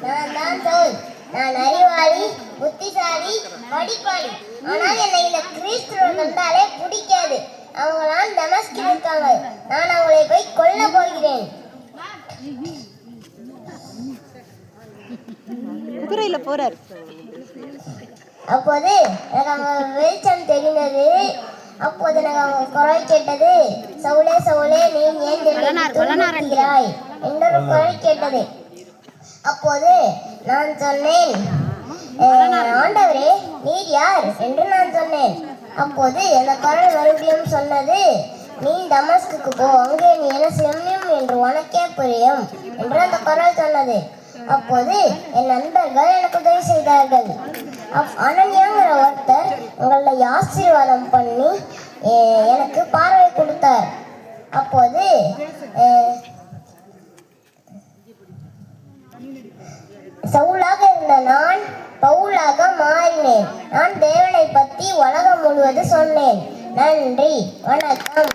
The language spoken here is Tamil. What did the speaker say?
நான் தான் சவுல். நான் அறிவாளி, புத்திசாலி, படிப்பாளி. ஆனால் என்னை இந்த கிறிஸ்துவர் வந்தாலே பிடிக்காது. அவங்களாம் தமஸ்கில் இருக்காங்க. நான் அவங்களை போய் கொல்ல போகிறேன். குதிரையில போறார். அப்போது எனக்கு அவங்க வெளிச்சம் தெரிந்தது. அப்போது எனக்கு அவங்க குரல் கேட்டது, சவுலே சவுலே நீ ஏன் துன்புறுத்துகிறாய் என்றொரு குரல் கேட்டது. அப்போது நான் சொன்னேன், ஆண்டவரே நீர் யார் என்று நான் சொன்னேன். அப்போது அந்த குரல் மறுபடியும் சொன்னது, நீ தமஸ்குக்கு போ, அங்கே நீ என்ன செய்யும் என்று உனக்கே புரியும் என்று அந்த குரல் சொன்னது. அப்போது என் நண்பர்கள் எனக்கு உதவி செய்தார்கள். அனன்யாங்கிற ஒருத்தர் உங்களை ஆசீர்வாதம் பண்ணி எனக்கு பார்வை கொடுத்தார். அப்போது சவுலாக இருந்த நான் பவுலாக மாறினேன். நான் தேவனை பற்றி உலகம் முழுவதும் சொன்னேன். நன்றி, வணக்கம்.